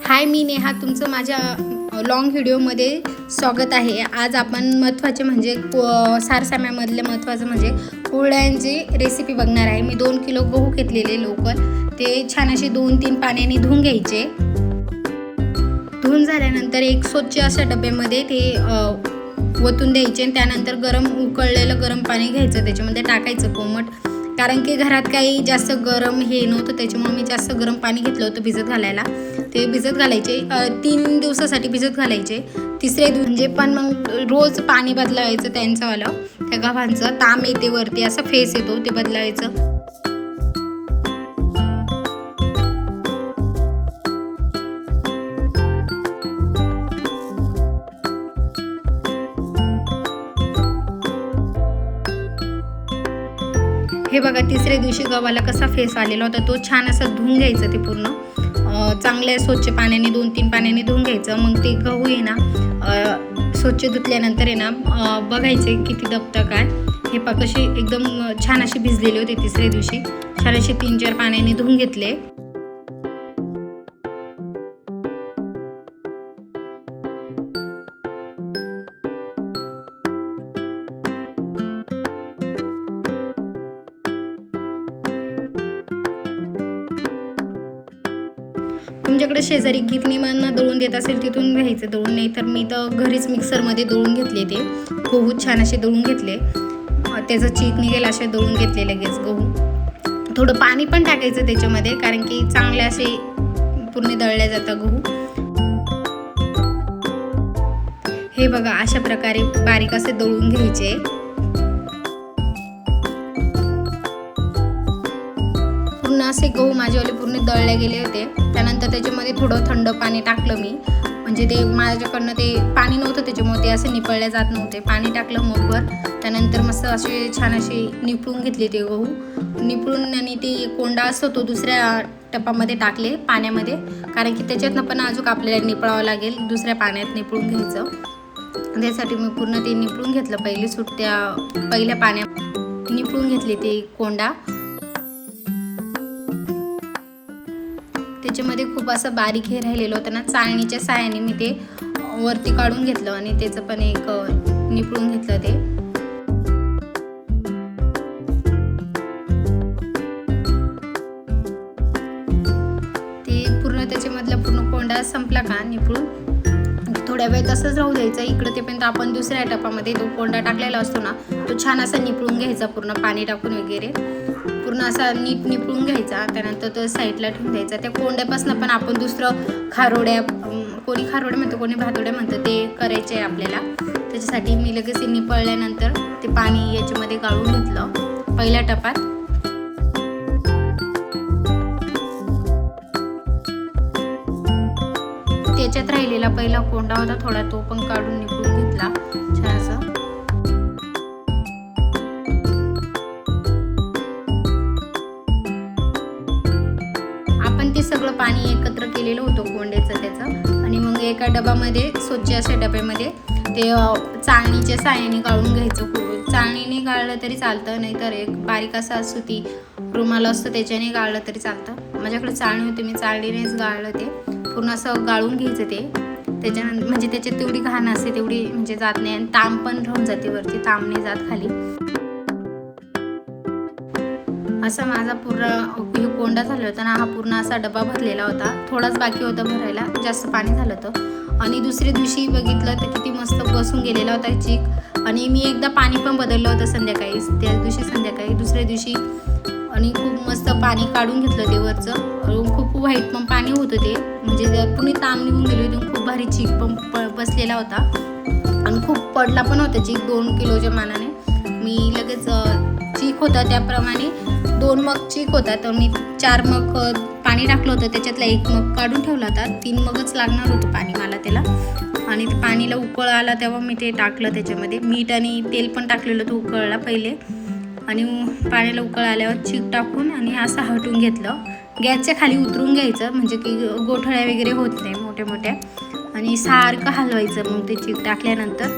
हाय, मी नेहा, तुमचं माझ्या लॉंग व्हिडिओमध्ये स्वागत आहे। आज आपण महत्त्वाचे म्हणजे सारसाम्यामधले महत्त्वाचं म्हणजे कुरड्यांची रेसिपी बघणार आहे। मी 2 किलो गहू घेतलेले लोकल, ते छान असे 2-3 पाण्याने धुवून घ्यायचे। धुवून झाल्यानंतर एक स्वच्छ अशा डब्यामध्ये ते ओतून द्यायचे आणि त्यानंतर उकळलेलं गरम पाणी घ्यायचं, त्याच्यामध्ये टाकायचं कोमट, कारण की घरात काही जास्त गरम हे नव्हतं, त्याच्यामुळे मी जास्त गरम पाणी घेतलं होतं भिजत घालायला। ते भिजत घालायचे 3 दिवसासाठी भिजत घालायचे। तिसरे दिवस म्हणजे पण मग रोज पाणी बदलायचं त्यांचंवालं, त्या गव्हांचं ताम येते वरती, असं फेस येतो, ते बदलायचं। हे बघा, तिसऱ्या दिवशी गव्हाला कसा फेस आलेला होता, तो छान असं धुवून घ्यायचं, ते पूर्ण चांगल्या स्वच्छ पाण्याने 2-3 पाण्याने धुवून घ्यायचं। मग ते गहू आहे ना स्वच्छ धुतल्यानंतर आहे ना बघायचे किती दबतं काय। हे पा कसे एकदम छान असे भिजलेले होते। तिसऱ्या दिवशी छान असे 3-4 पाण्याने धुवून घेतले। तुमच्याकडे शेजारी गिरणीमधनं दळून देत असेल तिथून घ्यायचं दळून, नाही तर मी तर घरीच मिक्सरमध्ये दळून घेतले। ते गहू छान असे दळून घेतले, त्याचं चीक निघेल असे दळून घेतले लगेच गहू। थोडं पाणी पण टाकायचं त्याच्यामध्ये, कारण की चांगले असे पूर्ण दळले जातं गहू। हे बघा, अशा प्रकारे बारीक असे दळून घ्यायचे। पूर्ण असे गहू माझेवाले पूर्ण दळले गेले होते। त्यानंतर त्याच्यामध्ये थोडं थंड पाणी टाकलं मी, म्हणजे ते माझ्याकडनं ते पाणी नव्हतं त्याच्यामुळे ते असे निपळले जात नव्हते। पाणी टाकलं मगभर, त्यानंतर मस्त असे छान असे निपळून घेतले ते गहू। निपळून आणि ते कोंडा असतो तो दुसऱ्या टपामध्ये टाकले पाण्यामध्ये, कारण की त्याच्यातनं पण अजून आपल्याला निपळावं लागेल, दुसऱ्या पाण्यात निपळून घ्यायचं। त्यासाठी मी पूर्ण ते निपळून घेतलं, पहिल्या पाण्यात निपळून घेतले ते कोंडा। त्याच्यामध्ये खूप असं बारीक हे राहिलेलं होतं ना, चाळणीच्या साहाय्याने मी ते वरती काढून घेतलं आणि त्याचं पण एक निपळून घेतलं ते। पूर्ण त्याच्यामधला पूर्ण कोंडा संपला का निपळून थोड्या वेळ तसंच राहू द्यायचं। इकडं ते पण आपण दुसऱ्या टपामध्ये तो कोंडा टाकलेला असतो ना, तो छान असा निपळून घ्यायचा, पूर्ण पाणी टाकून वगैरे पूर्ण असा नीट निपळून घ्यायचा। त्यानंतर तो साईडला ठेवून द्यायचा। त्या कोंड्यापासून पण आपण दुसरं खारोड्या, कोणी खारोड्या म्हणतं, कोणी भातोड्या म्हणतं, ते करायचे आहे आपल्याला। त्याच्यासाठी मी लगेच निपळल्यानंतर ते पाणी याच्यामध्ये गाळून घेतलं पहिल्या टपात। त्याच्यात राहिलेला पहिला कोंडा होता थोडा, तो पण काढून निपळून घेतला छान असं। आपण ते सगळं पाणी एकत्र केलेलं होतं कोंड्याचं त्याचं, आणि मग एका डब्यामध्ये स्वच्छ अशा डब्यामध्ये ते चाळणीच्या साहाय्याने गाळून घ्यायचं। चाळणीने गाळलं तरी चालतं, नाहीतर एक बारीक असा सुती रुमाल असतो त्याच्याने गाळलं तरी चालतं। माझ्याकडे चाळणी होती, मी चाळणीनेच गाळलं ते पूर्ण असं गाळून घ्यायचं ते। त्याच्यानंतर म्हणजे त्याच्यात तेवढी घाण असते तेवढी म्हणजे जात नाही, आणि ताम पण राहून जाते वरती, ताम नाही जात खाली। असा माझा पूर्ण कोंडा झाला होता ना, हा पूर्ण असा डबा भरलेला होता, थोडाच बाकी होता भरायला, जास्त पाणी झालं होतं। आणि दुसऱ्या दिवशी बघितलं तर किती मस्त बसून गेलेला होता चीक, आणि मी एकदा पाणी पण बदललं होतं संध्याकाळी, त्या दिवशी संध्याकाळी दुसऱ्या दिवशी, आणि खूप मस्त पाणी काढून घेतलं ते वरचं। खूप व्हाईट पण पाणी होतं ते, म्हणजे पूर्ण ताम निघून गेली होती। खूप भारी चीक पण बसलेला होता, आणि खूप पडला पण होता चीक 2 किलोच्या मानाने। मी लगेच चीक होता त्याप्रमाणे 2 मग चीक होता, तर मी 4 मग पाणी टाकलं होतं, त्याच्यातला 1 मग काढून ठेवला होता। 3 मगच लागणार होतं पाणी मला त्याला, आणि ते पाणीला उकळ आला तेव्हा मी ते टाकलं त्याच्यामध्ये। मीठ आणि तेल पण टाकलेलं होतं उकळला पहिले, आणि पाण्याला उकळ आल्यावर चीक टाकून आणि असं हटून घेतलं। गॅसच्या खाली उतरून घ्यायचं, म्हणजे की गोठळ्या वगैरे होत नाही मोठ्या मोठ्या, आणि सारखं हलवायचं मग ते चीक टाकल्यानंतर।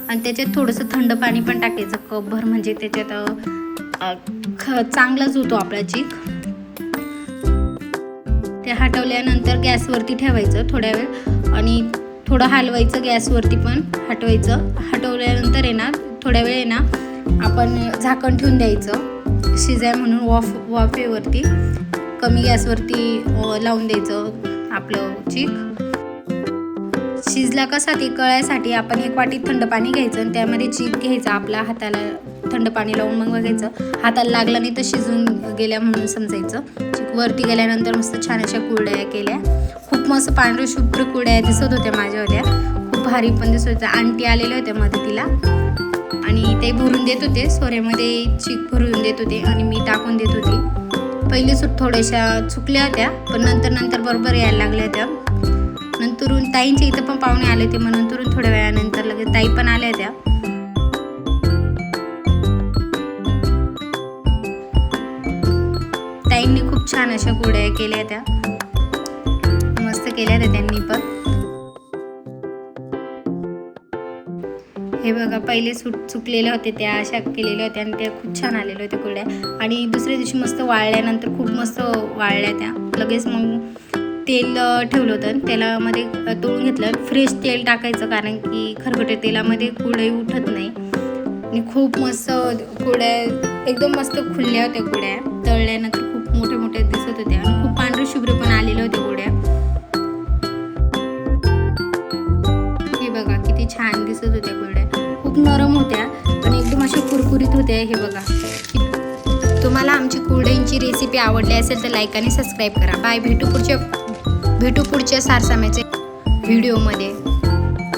आणि त्याच्यात थोडंसं थंड पाणी पण टाकायचं कपभर, म्हणजे त्याच्यात चांगलाच होतो आपला चीक। ते हटवल्यानंतर गॅसवरती ठेवायचं थोड्या वेळ आणि थोडं हलवायचं, गॅसवरती पण हटवायचं. हटवल्यानंतर आहे ना थोड्या वेळ आहे ना आपण झाकण ठेवून द्यायचं शिजाय म्हणून. वाफेवरती कमी गॅसवरती लावून द्यायचं आपलं चीक. शिजला कसा ते कळायसाठी आपण 1 वाटी थंड पाणी घ्यायचं आणि त्यामध्ये चीक घ्यायचा आपला हाताला थंड पाणी लावून मग बघायचं. हाताला लागलं नाही तर शिजून गेल्या म्हणून समजायचं. चीक वरती गेल्यानंतर मस्त छान अशा कुरड्या केल्या. खूप मस्त पांढऱ्या शुभ्र कुरड्या दिसत होत्या माझ्या होत्या. खूप भारी पण दिसत होत्या. आंटी आलेल्या होत्या मदतीला आणि ते भरून देत होते. सोऱ्यामध्ये चीक भरून देत होते आणि मी टाकून देत होती. पहिले थोड्याशा चुकल्या होत्या पण नंतर बरोबर यायला लागल्या होत्या. नंतरून ताईंच्या इथं पण पाहुणे आले होते मग नंतरून थोड्या वेळानंतर लगेच ताई पण आल्या होत्या. ताईंनी खूप छान अशा कुरड्या केल्या होत्या. मस्त केल्या होत्या त्यांनी पण. हे बघा पहिले चुकलेल्या होते त्या अशा केलेल्या होत्या आणि त्या खूप छान आलेल्या होत्या कुरड्या. आणि दुसऱ्या दिवशी मस्त वाळल्यानंतर खूप मस्त वाळल्या त्या. लगेच मग तेल ठेवलं होतं तेलामध्ये तळून घेतलं. फ्रेश तेल टाकायचं कारण की खरकटे तेलामध्ये कुरडई उठत नाही. आणि खूप मस्त कुरड्या एकदम मस्त खुलल्या होत्या कुरड्या. तळल्यानंतर खूप मोठ्या मोठ्या दिसत होत्या आणि खूप पांढरे शुभ्र पण आलेल्या होत्या कुरड्या. हे बघा किती छान दिसत होत्या कुरड्या. खूप नरम होत्या आणि एकदम अशा कुरकुरीत होत्या. हे बघा. तुम्हाला आमची कुरडईंची रेसिपी आवडली असेल तर लाईक आणि सबस्क्राईब करा. बाय. भेटू पुढच्या सारसाम्याच्या व्हिडिओमध्ये.